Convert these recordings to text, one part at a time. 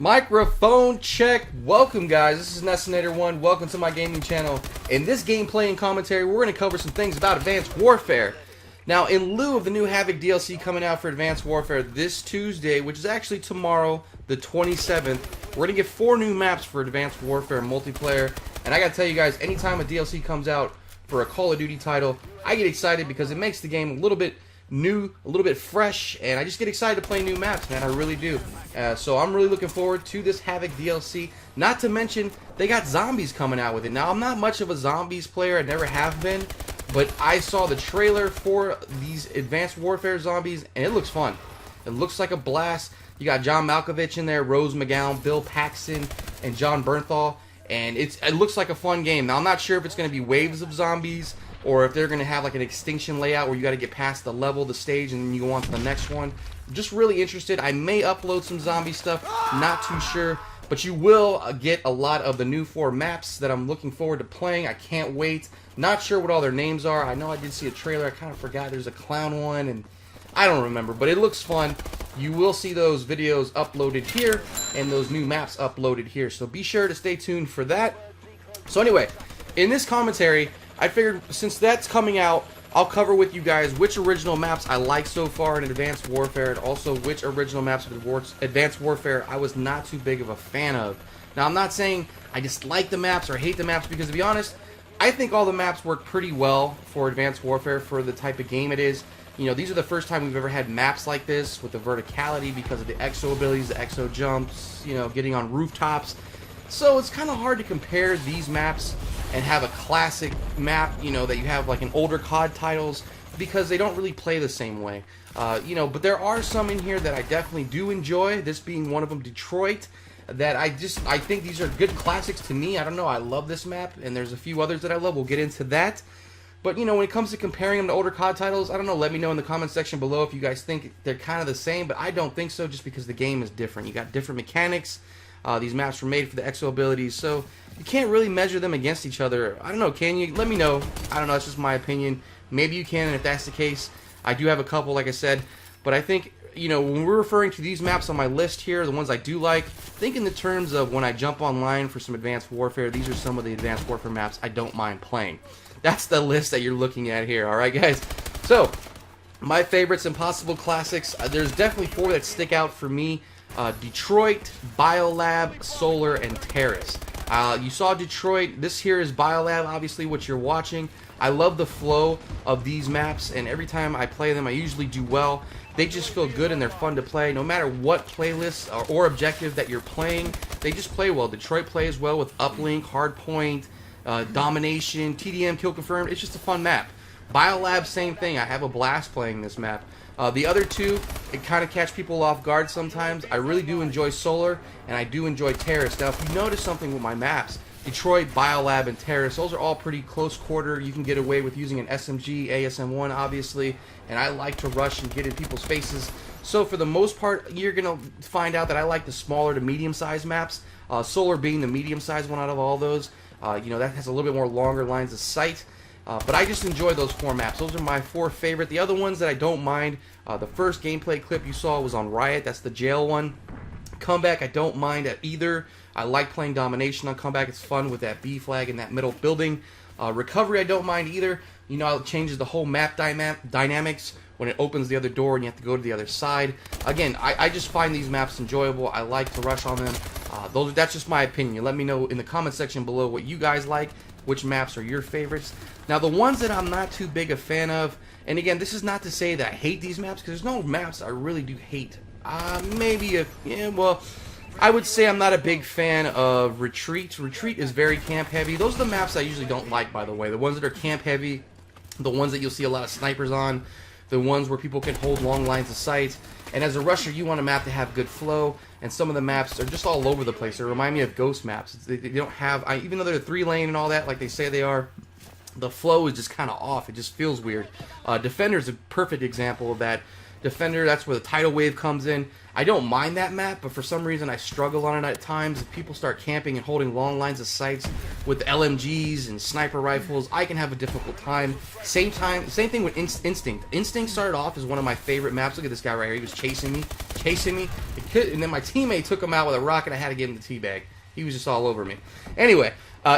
Microphone check. Welcome guys, this is NESSINATOR1. Welcome to my gaming channel. In this gameplay and commentary, we're going to cover some things about Advanced Warfare. Now, in lieu of the new Havoc DLC coming out for Advanced Warfare this Tuesday, which is actually tomorrow, the 27th, we're going to get 4 new maps for Advanced Warfare multiplayer. And I got to tell you guys, anytime a DLC comes out for a Call of Duty title, I get excited because it makes the game a little bit new, a little bit fresh, and I just get excited to play new maps, man. I really do. So I'm really looking forward to this Havoc DLC. Not to mention, they got zombies coming out with it. Now, I'm not much of a zombies player. I never have been. But I saw the trailer for these Advanced Warfare zombies, and it looks fun. It looks like a blast. You got John Malkovich in there, Rose McGowan, Bill Paxton, and John Bernthal. And it looks like a fun game. Now, I'm not sure if it's going to be waves of zombies, or if they're going to have like an extinction layout where you got to get past the level, the stage, and then you go on to the next one. Just really interested. I may upload some zombie stuff, not too sure. But you will get a lot of the new 4 maps that I'm looking forward to playing. I can't wait. Not sure what all their names are. I know I did see a trailer. I kind of forgot. There's a clown one, and I don't remember. But it looks fun. You will see those videos uploaded here and those new maps uploaded here. So be sure to stay tuned for that. So anyway, in this commentary, I figured since that's coming out, I'll cover with you guys which original maps I like so far in Advanced Warfare, and also which original maps of Advanced Warfare I was not too big of a fan of. Now, I'm not saying I dislike the maps or hate the maps, because to be honest, I think all the maps work pretty well for Advanced Warfare for the type of game it is. You know, these are the first time we've ever had maps like this with the verticality because of the exo abilities, the exo jumps, you know, getting on rooftops. So it's kind of hard to compare these maps and have a classic map, you know, that you have like in older COD titles, because they don't really play the same way. You know, but there are some in here that I definitely do enjoy, this being one of them, Detroit, that I think these are good classics to me. I don't know, I love this map, and there's a few others that I love. We'll get into that. But, you know, when it comes to comparing them to older COD titles, I don't know, let me know in the comment section below if you guys think they're kind of the same, but I don't think so, just because the game is different. You got different mechanics. These maps were made for the exo abilities, so you can't really measure them against each other. I don't know, can you? Let me know. I don't know, it's just my opinion. Maybe you can, and if that's the case, I do have a couple, like I said. But I think, you know, when we're referring to these maps on my list here, the ones I do like, think in the terms of when I jump online for some Advanced Warfare, these are some of the Advanced Warfare maps I don't mind playing. That's the list that you're looking at here, alright guys? So, my favorites and possible classics, there's definitely 4 that stick out for me. Detroit, Biolab, Solar, and Terrace. You saw Detroit. This here is Biolab, obviously what you're watching. I love the flow of these maps, and every time I play them I usually do well. They just feel good and they're fun to play. No matter what playlist or objective that you're playing, they just play well. Detroit plays well with Uplink, Hardpoint, Domination, TDM, Kill Confirmed. It's just a fun map. Biolab, same thing. I have a blast playing this map. The other 2, it kind of catch people off guard sometimes. I really do enjoy Solar, and I do enjoy Terrace. Now, if you notice something with my maps, Detroit, Biolab, and Terrace, those are all pretty close quarter. You can get away with using an SMG, ASM-1, obviously, and I like to rush and get in people's faces. So for the most part, you're going to find out that I like the smaller to medium-sized maps, Solar being the medium-sized one out of all those. You know, that has a little bit more longer lines of sight. But I just enjoy those 4 maps. Those are my 4 favorite. The other ones that I don't mind, the first gameplay clip you saw was on Riot. That's the jail one. Comeback, I don't mind at either. I like playing Domination on Comeback. It's fun with that B flag in that middle building. Recovery, I don't mind either. You know, it changes the whole map dynamics when it opens the other door and you have to go to the other side. Again, I just find these maps enjoyable. I like to rush on them. That's just my opinion. Let me know in the comment section below what you guys like. Which maps are your favorites? Now, the ones that I'm not too big a fan of, and again, this is not to say that I hate these maps, because there's no maps I really do hate. Well, I would say I'm not a big fan of Retreat. Retreat is very camp heavy. Those are the maps I usually don't like, by the way. The ones that are camp heavy, the ones that you'll see a lot of snipers on, the ones where people can hold long lines of sight. And as a rusher, you want a map to have good flow, and some of the maps are just all over the place. They remind me of Ghost maps. They don't have, even though they're 3-lane and all that, like they say they are, the flow is just kind of off. It just feels weird. Defender is a perfect example of that. Defender, that's where the tidal wave comes in. I don't mind that map, but for some reason I struggle on it at times. If people start camping and holding long lines of sights with LMGs and sniper rifles, I can have a difficult time. Same thing with Instinct. Instinct started off as one of my favorite maps. Look at this guy right here. He was chasing me. And then my teammate took him out with a rocket. I had to give him the teabag. He was just all over me. Anyway,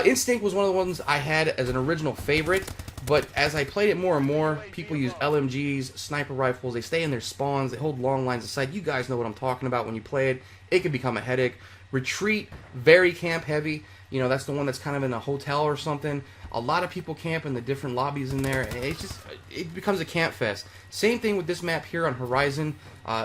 Instinct was one of the ones I had as an original favorite. But as I played it more and more, people use LMGs, sniper rifles, they stay in their spawns, they hold long lines of sight. You guys know what I'm talking about when you play it. It can become a headache. Retreat, very camp heavy. You know, that's the one that's kind of in a hotel or something. A lot of people camp in the different lobbies in there. It becomes a camp fest. Same thing with this map here on Horizon.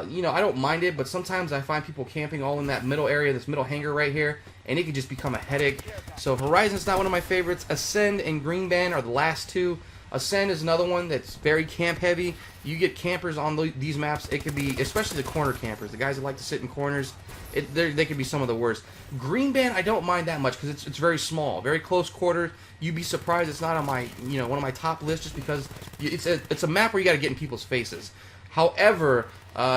You know, I don't mind it, but sometimes I find people camping all in that middle area, this middle hangar right here, and it can just become a headache. So Horizon's not one of my favorites. Ascend and Green Band are the last two. Ascend is another one that's very camp heavy. You get campers on these maps. It could be, especially the corner campers, the guys that like to sit in corners. They could be some of the worst. Green Band, I don't mind that much because it's very small, very close quarters. You'd be surprised it's not on my, you know, one of my top lists just because it's a map where you got to get in people's faces. However,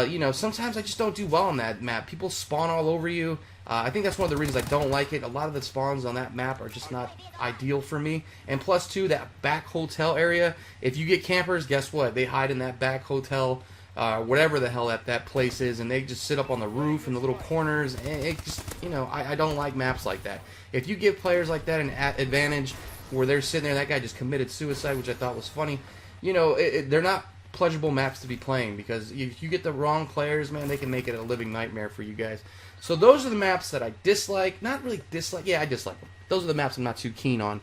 you know, sometimes I just don't do well on that map. People spawn all over you. I think that's one of the reasons I don't like it. A lot of the spawns on that map are just not ideal for me. And plus, too, that back hotel area, if you get campers, guess what? They hide in that back hotel, whatever the hell that place is, and they just sit up on the roof in the little corners. And it just, you know, I don't like maps like that. If you give players like that an advantage where they're sitting there, that guy just committed suicide, which I thought was funny, you know, they're not pleasurable maps to be playing, because if you get the wrong players, man, they can make it a living nightmare for you guys. So those are the maps that I dislike. Not really dislike. Yeah, I dislike them. Those are the maps I'm not too keen on.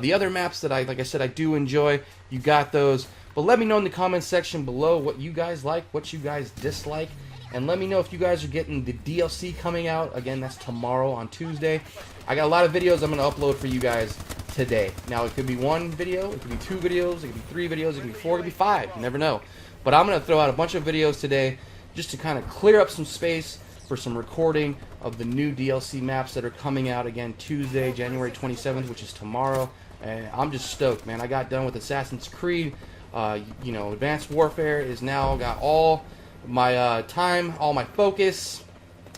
The other maps that like I said, I do enjoy. You got those. But let me know in the comments section below what you guys like, what you guys dislike. And let me know if you guys are getting the DLC coming out. Again, that's tomorrow on Tuesday. I got a lot of videos I'm going to upload for you guys today. Now, it could be one video, it could be 2 videos, it could be 3 videos, it could be 4, it could be 5. You never know. But I'm going to throw out a bunch of videos today just to kind of clear up some space for some recording of the new DLC maps that are coming out again Tuesday, January 27th, which is tomorrow. And I'm just stoked, man. I got done with Assassin's Creed. You know, Advanced Warfare is now got all my time, all my focus,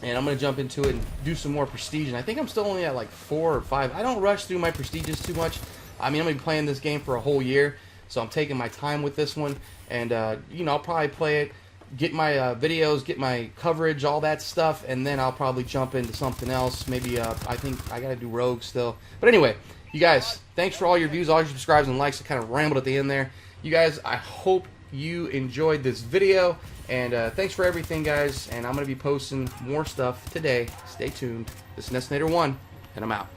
and I'm going to jump into it and do some more Prestige. And I think I'm still only at like 4 or 5. I don't rush through my Prestiges too much. I mean, I'm going to be playing this game for a whole year, so I'm taking my time with this one. And, you know, I'll probably play it, get my videos, get my coverage, all that stuff, and then I'll probably jump into something else. Maybe, I think I got to do Rogue still. But anyway, you guys, thanks for all your views, all your subscribes and likes. I kind of rambled at the end there. You guys, I hope you enjoyed this video, and thanks for everything, guys, and I'm going to be posting more stuff today. Stay tuned. This is NESSINATOR1, and I'm out.